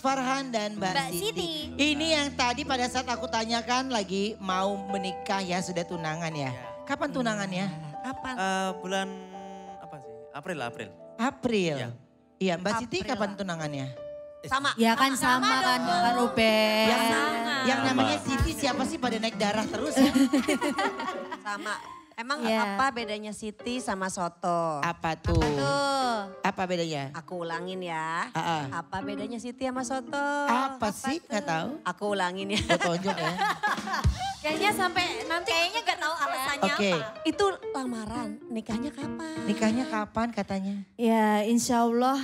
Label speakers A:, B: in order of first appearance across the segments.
A: Farhan dan Mbak
B: Mbak
A: Siti.
B: Siti.
A: Ini yang tadi pada saat aku tanyakan lagi mau menikah ya, sudah tunangan ya. Kapan tunangannya?
B: Kapan?
C: Bulan apa sih? April.
A: April.
C: Iya.
A: Iya, Mbak Siti
B: April.
A: kapan tunangannya?
B: Sama.
D: Ya kan sama kan Kak Ruben.
A: Yang namanya Siti siapa sih pada naik darah terus ya?
E: Sama. Emang
D: Iya.
E: apa bedanya Siti sama Soto?
A: Apa tuh?
B: Tuh.
A: Apa bedanya?
E: Aku ulangin ya.
A: Ah,
E: Apa bedanya Siti sama Soto?
A: Apa sih? Nggak tahu.
E: Aku ulangin ya.
A: Gue tonjok ya.
B: Kayaknya sampai nanti kayaknya gak tahu alasannya
A: Oke.
B: apa.
E: Itu lamaran, nikahnya kapan?
A: Nikahnya kapan katanya?
D: Ya insya Allah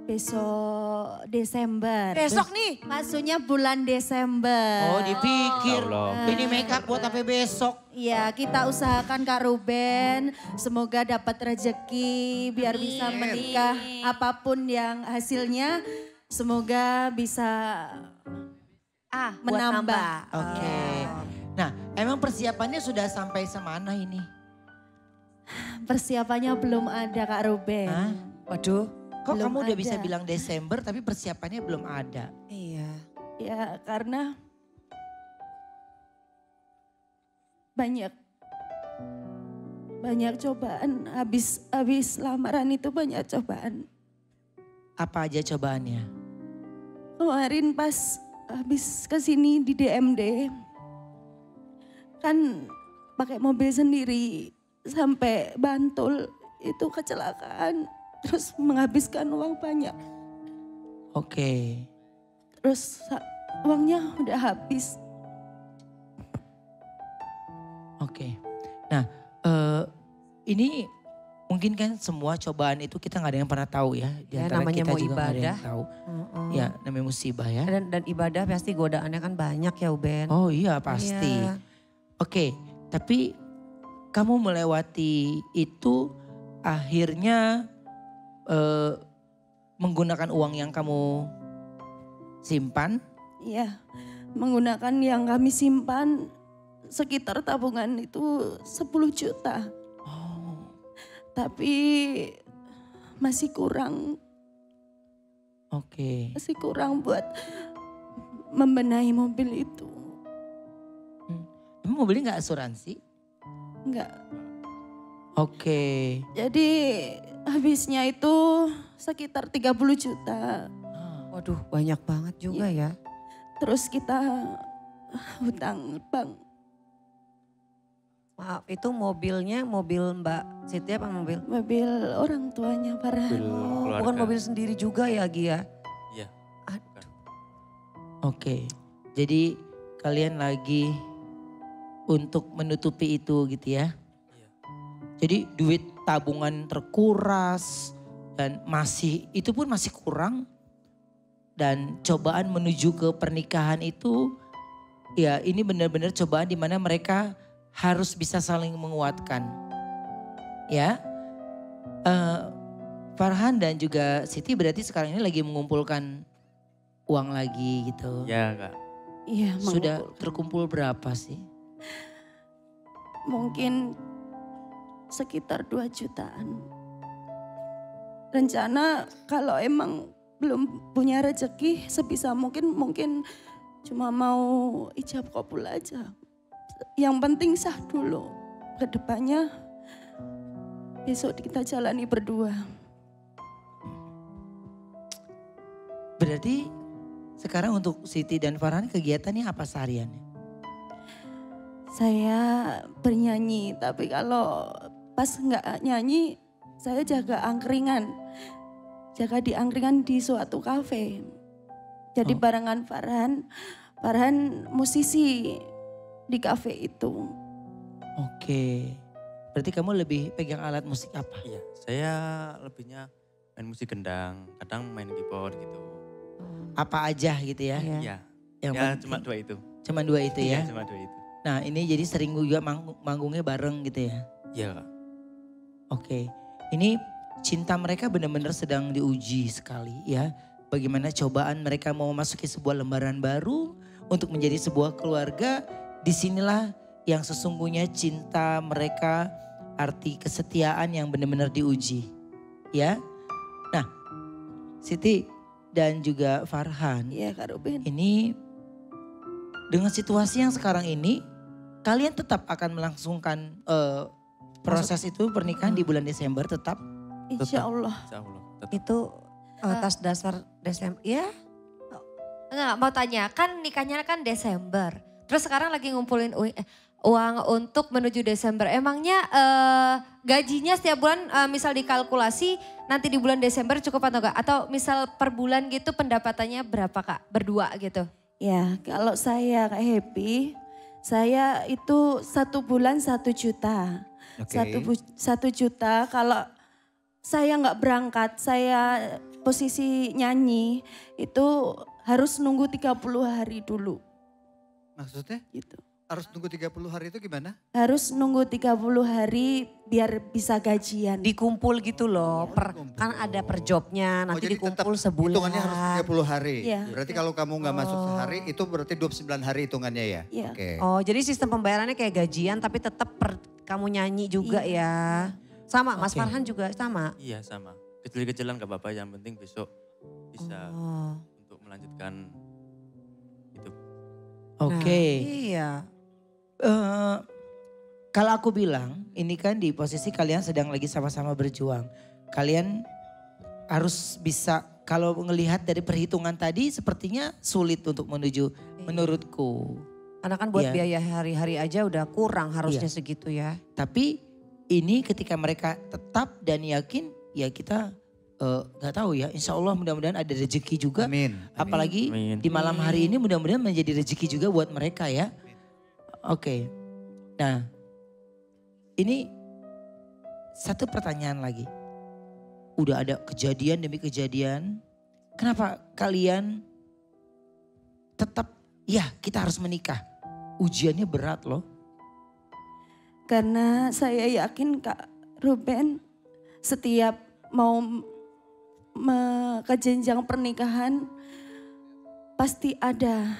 D: besok Desember.
E: Besok nih.
D: Maksudnya bulan Desember.
A: Oh dipikir.
C: Allah.
A: Ini make up buat apa besok?
D: Ya kita usahakan Kak Ruben. Semoga dapat rezeki biar bisa menikah. Apapun yang hasilnya semoga bisa
E: Buat
D: menambah.
E: nambah.
A: Oke. Nah emang persiapannya sudah sampai semana ini?
D: Persiapannya belum ada Kak Ruben.
A: Hah?
E: Waduh.
A: Kok
D: Belum
A: kamu udah
D: ada.
A: bisa bilang Desember tapi persiapannya belum ada?
E: Iya.
D: Ya karena banyak cobaan. Habis lamaran itu banyak cobaan.
A: Apa aja cobaannya?
D: Kemarin pas habis kesini di DMD, kan pakai mobil sendiri sampai Bantul itu kecelakaan, terus menghabiskan uang banyak.
A: Oke.
D: Terus uangnya udah habis.
A: Oke. Nah ini mungkin kan semua cobaan itu kita nggak ada yang pernah tahu ya. Di
E: Ya,
A: antara
E: namanya
A: kita
E: mau
A: juga nggak ada yang
E: ibadah.
A: tahu. Ya namanya musibah ya.
E: Dan ibadah pasti godaannya kan banyak ya Uben.
A: Oh iya pasti.
E: Iya.
A: Oke, tapi kamu melewati itu akhirnya menggunakan uang yang kamu simpan.
D: Ya, menggunakan yang kami simpan sekitar tabungan itu 10 juta.
A: Oh,
D: Tapi masih kurang
A: oke.
D: buat membenahi mobil itu.
A: Emang mobilnya nggak asuransi?
D: Enggak.
A: Oke.
D: Jadi habisnya itu sekitar 30 juta.
E: Waduh banyak banget juga ya.
D: Terus kita hutang bank.
E: Maaf itu mobilnya mobil Mbak Siti apa mobil?
D: Mobil orang tuanya Farhan.
E: Oh, bukan mobil sendiri juga ya Gia?
C: Iya.
A: Oke. Jadi kalian lagi untuk menutupi itu gitu ya.
C: Iya.
A: Jadi duit tabungan terkuras dan itu pun masih kurang. Dan cobaan menuju ke pernikahan itu ya ini benar-benar cobaan di mana mereka harus bisa saling menguatkan. Ya. Farhan dan juga Siti berarti sekarang ini lagi mengumpulkan uang lagi gitu.
C: Ya Kak.
D: Iya,
A: Sudah
D: mengumpulkan.
A: terkumpul berapa sih?
D: Mungkin sekitar 2 jutaan. Rencana kalau emang belum punya rezeki sebisa mungkin cuma mau ijab kabul aja. Yang penting sah dulu. Kedepannya besok kita jalani berdua.
A: Berarti sekarang untuk Siti dan Farhan kegiatannya apa sehariannya?
D: Saya bernyanyi, tapi kalau pas nggak nyanyi saya jaga angkringan. Jaga di angkringan di suatu kafe. Jadi
A: Oh.
D: barengan Farhan musisi di kafe itu.
A: Oke. Berarti kamu lebih pegang alat musik apa?
C: Iya, saya lebihnya main musik gendang, kadang main keyboard gitu.
A: Apa aja gitu ya?
E: Iya.
C: Iya.
A: Yang
C: Ya
A: penting.
C: cuma dua itu.
A: Cuma dua itu ya?
C: Iya, cuma dua itu.
A: Nah ini jadi sering juga manggungnya bareng gitu ya?
C: Iya Kak.
A: Oke. Ini cinta mereka benar-benar sedang diuji sekali ya. Bagaimana cobaan mereka mau memasuki sebuah lembaran baru untuk menjadi sebuah keluarga. Disinilah yang sesungguhnya cinta mereka, arti kesetiaan yang benar-benar diuji. Ya. Nah Siti, dan juga Farhan.
D: Iya Kak Ruben.
A: Ini dengan situasi yang sekarang ini, kalian tetap akan melangsungkan proses itu pernikahan di bulan Desember tetap?
D: Insya Allah.
C: Insya Allah. Tetap.
E: Itu atas dasar Desember, ya?
B: Enggak, mau tanya, kan nikahnya kan Desember. Terus sekarang lagi ngumpulin uang untuk menuju Desember. Emangnya gajinya setiap bulan misal dikalkulasi nanti di bulan Desember cukup atau enggak? Atau misal per bulan gitu pendapatannya berapa Kak? Berdua gitu?
D: Ya kalau saya Kak Happy, saya itu 1 bulan 1 juta.
F: Oke.
D: 1 juta kalau saya nggak berangkat, saya posisi nyanyi itu harus nunggu 30 hari dulu
F: Maksudnya
D: gitu.
F: harus tunggu 30 hari itu gimana?
D: Harus nunggu 30 hari biar bisa gajian.
E: Dikumpul gitu loh, kan ada per jobnya, nanti
F: jadi tetap
E: dikumpul sebulan.
F: hitungannya harus 30 hari.
D: Iya.
F: Berarti kalau kamu nggak masuk sehari itu berarti 29 hari hitungannya ya?
D: Iya.
F: Oke.
E: Oh jadi sistem pembayarannya kayak gajian tapi tetap kamu nyanyi juga ya. Sama Mas
A: Oke.
E: Farhan juga sama.
C: Iya sama. Kecil-kecilan gak apa-apa, yang penting besok bisa
E: Oh.
C: untuk melanjutkan hidup.
A: Oke.
E: Nah, iya.
A: Kalau aku bilang, ini kan di posisi kalian sedang lagi sama-sama berjuang. Kalian harus bisa, kalau melihat dari perhitungan tadi sepertinya sulit untuk menuju menurutku.
E: Karena kan buat
A: Iya.
E: biaya hari-hari aja udah kurang harusnya
A: Iya.
E: segitu ya.
A: Tapi ini ketika mereka tetap dan yakin, ya kita nggak tahu ya. Insya Allah mudah-mudahan ada rezeki juga.
F: Amin.
A: Apalagi
C: Amin.
A: di malam hari ini mudah-mudahan menjadi rezeki juga buat mereka ya. Oke. Nah, ini satu pertanyaan lagi. Udah ada kejadian demi kejadian. Kenapa kalian tetap, ya kita harus menikah. Ujiannya berat loh.
D: Karena saya yakin Kak Ruben setiap mau ke jenjang pernikahan pasti ada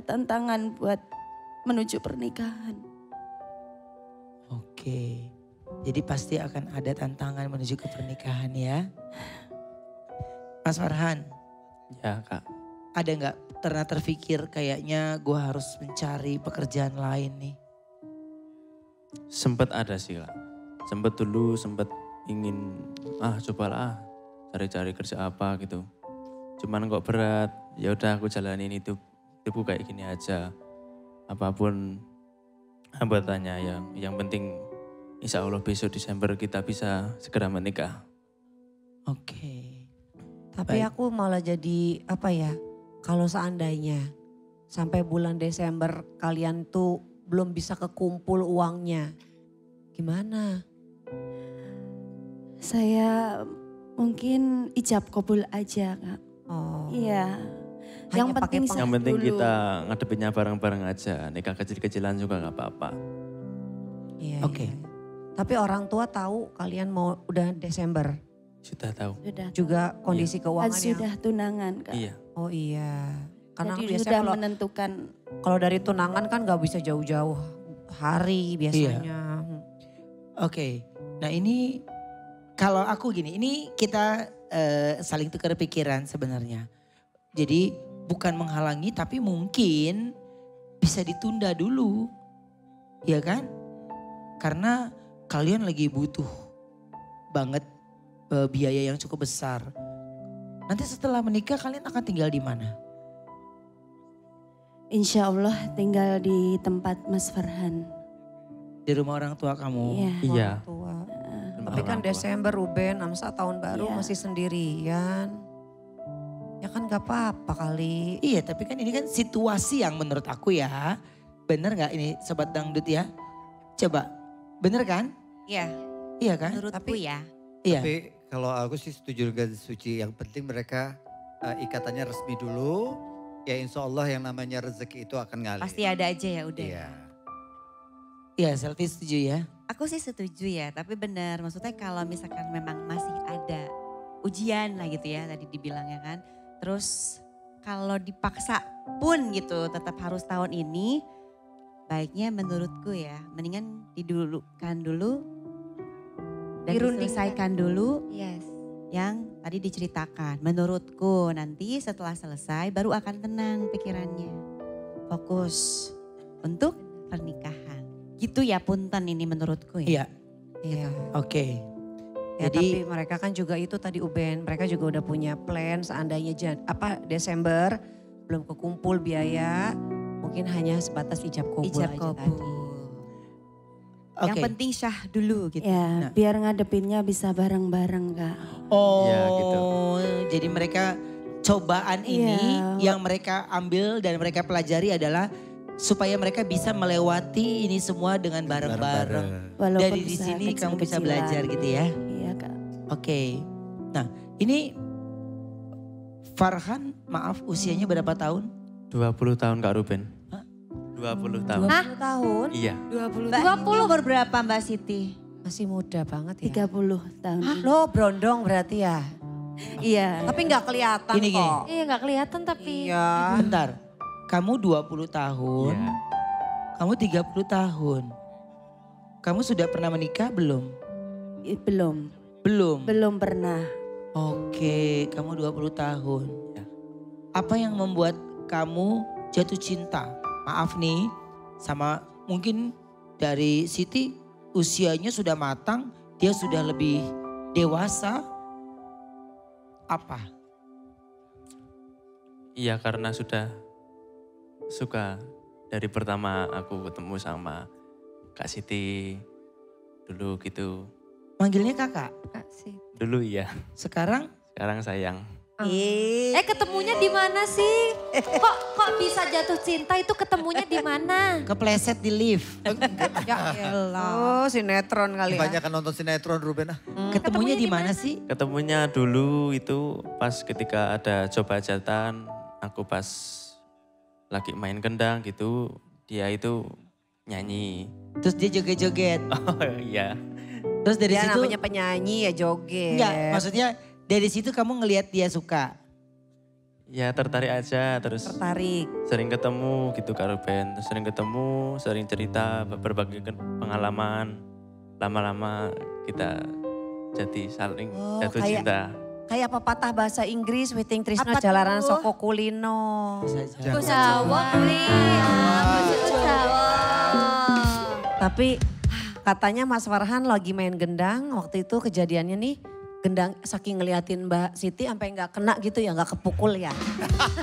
D: tantangan buat menuju pernikahan.
A: Oke. Jadi pasti akan ada tantangan menuju ke pernikahan ya. Mas Farhan,
C: Ya Kak.
A: ada nggak pernah terpikir kayaknya gue harus mencari pekerjaan lain nih?
C: Sempet ada sih Kak. Sempet dulu ingin cobalah cari-cari kerja apa gitu. Cuman kok berat. Ya udah aku jalanin hidupku kayak gini aja. Apapun hambatannya yang penting insya Allah besok Desember kita bisa segera menikah.
A: Oke.
E: Tapi
A: Baik.
E: aku malah jadi apa ya, kalau seandainya sampai bulan Desember kalian tuh belum bisa kekumpul uangnya. Gimana?
D: Saya mungkin ijab kabul aja Kak.
E: Oh.
D: Iya.
E: Hanya
D: Yang
E: pakai
D: penting sah
C: Yang penting
D: dulu.
C: kita ngadepinnya bareng-bareng aja. Nikah kecil-kecilan juga gak apa-apa.
E: Iya,
A: Oke.
E: iya. Tapi orang tua tahu kalian mau udah Desember.
C: Sudah tahu.
D: Sudah.
E: Juga kondisi
D: Kan
E: keuangan yang.
D: sudah tunangan Kak.
C: Iya.
E: Oh iya. Karena
D: Jadi
E: biasanya
D: sudah
E: kalau
D: menentukan.
E: kalau dari tunangan kan nggak bisa jauh-jauh hari biasanya.
A: Oke. Nah ini kalau aku gini, ini kita saling tukar pikiran sebenarnya. Jadi bukan menghalangi tapi mungkin bisa ditunda dulu. Ya kan? Karena kalian lagi butuh banget biaya yang cukup besar. Nanti setelah menikah kalian akan tinggal di mana?
D: Insya Allah tinggal di tempat Mas Farhan.
A: Di rumah orang tua kamu?
D: Iya.
C: Iya.
E: Orang tua.
C: Rumah
E: Tapi kan
C: orang tua.
E: Desember Ruben, Amsa tahun baru
D: Iya.
E: masih sendirian. Ya kan gak apa-apa kali.
A: Iya tapi kan ini kan situasi yang menurut aku ya. Bener gak ini Sobat Dangdut ya? Coba, bener kan?
B: Iya,
A: Iya kan?
B: menurutku ya.
A: Iya.
F: Tapi kalau aku sih setuju dengan Suci. Yang penting mereka ikatannya resmi dulu. Ya insya Allah yang namanya rezeki itu akan ngalir.
B: Pasti ada aja ya udah.
F: Iya.
A: Iya Selfie setuju ya.
G: Aku sih setuju ya, tapi benar. Maksudnya kalau misalkan memang masih ada ujian lah gitu ya, tadi dibilangnya kan. Terus kalau dipaksa pun gitu tetap harus tahun ini, baiknya menurutku ya, mendingan didulukan dulu dan
B: Dirundingkan.
G: diselesaikan dulu.
B: Yes.
G: yang tadi diceritakan. Menurutku nanti setelah selesai baru akan tenang pikirannya. Fokus untuk pernikahan. Gitu ya Punten ini menurutku ya.
A: Iya,
E: Iya.
A: oke.
E: Ya,
A: Jadi
E: tapi mereka kan juga itu tadi Uben, mereka juga udah punya plan seandainya Desember belum kekumpul biaya, mungkin hanya sebatas ijab kabul
G: Ijab
E: aja
G: kabul.
E: tadi.
G: Yang
A: Oke.
G: penting syah dulu gitu.
D: Ya,
A: Nah.
D: biar ngadepinnya bisa bareng-bareng Kak.
A: Oh,
C: Iya, gitu.
A: jadi mereka cobaan ini
D: Iya.
A: yang mereka ambil dan mereka pelajari adalah supaya mereka bisa melewati ini semua dengan bareng-bareng.
D: Walaupun
A: Dari di
D: bisa
A: sini kamu bisa
D: kecil-kecilan.
A: belajar gitu ya.
D: Iya Kak.
A: Oke. Nah, ini Farhan, maaf usianya berapa tahun?
C: 20 tahun Kak Ruben.
A: Hah?
C: 20 tahun.
E: 20 tahun,
C: Iya.
G: 20 umur berapa Mbak Siti?
E: masih muda banget ya.
D: 30 tahun.
E: Hah, lo brondong berarti ya?
D: Iya.
E: Tapi nggak kelihatan
A: Gini, gini.
E: kok.
B: Iya nggak kelihatan tapi.
E: Iya.
A: Bentar, kamu 20 tahun,
C: Iya.
A: kamu 30 tahun. Kamu sudah pernah menikah belum?
D: Belum.
A: Belum.
D: Belum pernah.
A: Oke, kamu 20 tahun.
C: Ya.
A: Apa yang membuat kamu jatuh cinta? Maaf nih, sama mungkin dari Siti usianya sudah matang, dia sudah lebih dewasa. Apa?
C: Iya karena sudah suka dari pertama aku ketemu sama Kak Siti dulu gitu.
A: Manggilnya kakak.
B: Kak sih.
C: Dulu iya,
A: Sekarang
C: sekarang sayang.
B: Ketemunya di mana sih? Kok bisa jatuh cinta itu ketemunya di mana?
A: kepleset di lift.
E: Ya elah. Oh sinetron kali ya.
F: Kebanyakan nonton sinetron Ruben ah.
A: Ketemunya di mana sih?
C: Ketemunya dulu itu pas ketika ada job hajatan, aku pas lagi main kendang gitu, dia itu nyanyi.
A: Terus dia joget-joget.
C: Oh iya,
A: Terus dari
E: Dia
A: situ
E: namanya penyanyi ya joget.
A: enggak, maksudnya dari situ kamu ngelihat dia suka.
C: ya tertarik aja terus
E: Tertarik.
C: sering ketemu gitu Kak Ruben. Terus sering ketemu, sering cerita berbagi pengalaman. Lama-lama kita jadi saling
E: Oh,
C: jatuh
E: kayak-
C: cinta.
E: Kayak pepatah bahasa Inggris, Witing Trisno
G: Apa
E: jalanan
G: tuh?
E: soko kulino.
B: Ku Jawa kuwi. Ku Jawa.
E: Tapi katanya Mas Farhan lagi main gendang, waktu itu kejadiannya nih gendang saking ngeliatin Mbak Siti sampai nggak kena gitu ya, nggak kepukul ya.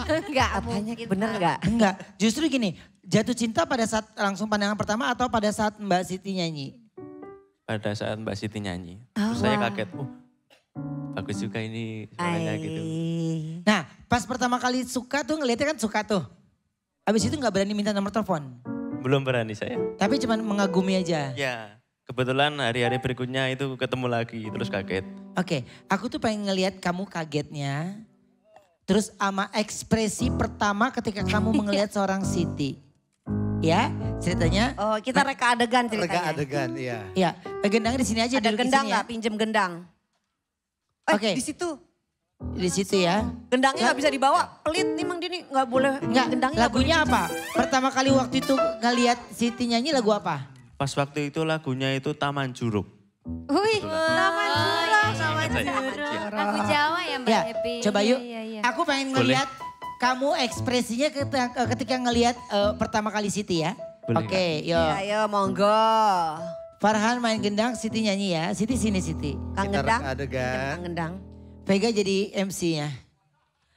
B: Enggak
E: Katanya
B: mungkin.
E: bener nggak?
A: Enggak, justru gini, jatuh cinta pada saat langsung pandangan pertama atau pada saat Mbak Siti nyanyi?
C: Pada saat Mbak Siti nyanyi. Terus saya
E: wah.
C: kaget, bagus juga ini suaranya gitu.
A: Nah, pas pertama kali suka tuh ngeliatnya kan suka tuh. Habis itu nggak berani minta nomor telepon.
C: Belum berani saya.
A: Tapi cuman mengagumi aja.
C: Ya, kebetulan hari-hari berikutnya itu ketemu lagi terus kaget.
A: Oke, aku tuh pengen ngeliat kamu kagetnya. Terus sama ekspresi pertama ketika kamu melihat seorang Siti. Ya, ceritanya.
E: Oh kita reka adegan
F: Reka
E: ceritanya.
F: adegan iya.
A: Ya, gendangnya di sini aja
E: Ada
A: duduk di
E: gendang
A: sini ya.
E: nggak? Pinjem gendang.
A: Oke.
E: Di situ.
A: Di situ ya.
E: Gendangnya nggak bisa dibawa. Pelit nih Mang Dini nggak boleh.
A: Enggak,
E: gendangnya nggak
A: lagunya
E: boleh
A: apa? Pertama kali waktu itu ngeliat Siti nyanyi lagu apa?
C: Pas waktu itu lagunya itu Taman Juruk.
B: Wih, Taman Jurang.
C: Taman
B: Lagu Jawa ya Mbak
A: Ya,
B: Happy.
A: coba yuk.
B: Iya, iya.
A: Aku pengen ngeliat kamu ekspresinya ketika ngeliat pertama kali Siti ya.
C: Boleh,
A: Oke, yuk.
E: Ya, ayo monggo.
A: Farhan main gendang, Siti nyanyi ya. Siti sini Siti.
E: Kang
F: Kita
E: Gendang.
F: reka adegan.
E: Kang Gendang.
A: Vega jadi MC-nya.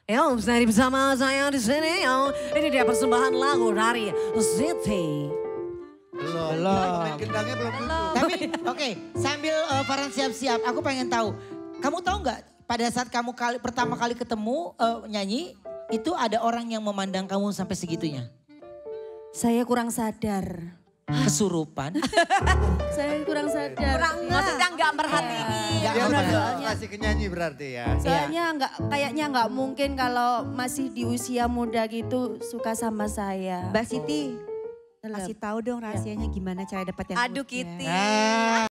E: Yo, saya bersama saya di sini. Yo. Ini dia persembahan lagu dari Siti.
F: Belum. Main gendangnya belum duduk.
A: Tapi oke, sambil Farhan siap-siap, aku pengen tahu. Kamu tahu nggak pada saat kamu pertama kali ketemu nyanyi, itu ada orang yang memandang kamu sampai segitunya?
D: Saya kurang sadar.
A: Kesurupan?
D: Saya kurang sadar.
E: Maksudnya nggak merhatiin.
A: Nggak
F: Dia
A: apa-apa.
F: udah kasih ke nyanyi berarti ya.
D: Soalnya kayaknya nggak mungkin kalau masih di usia muda gitu suka sama saya.
G: Mbak Siti,
D: Telep.
G: kasih tahu dong rahasianya gimana cara dapat yang
E: Aduh
G: good ya.
E: Kitty.
A: Ah,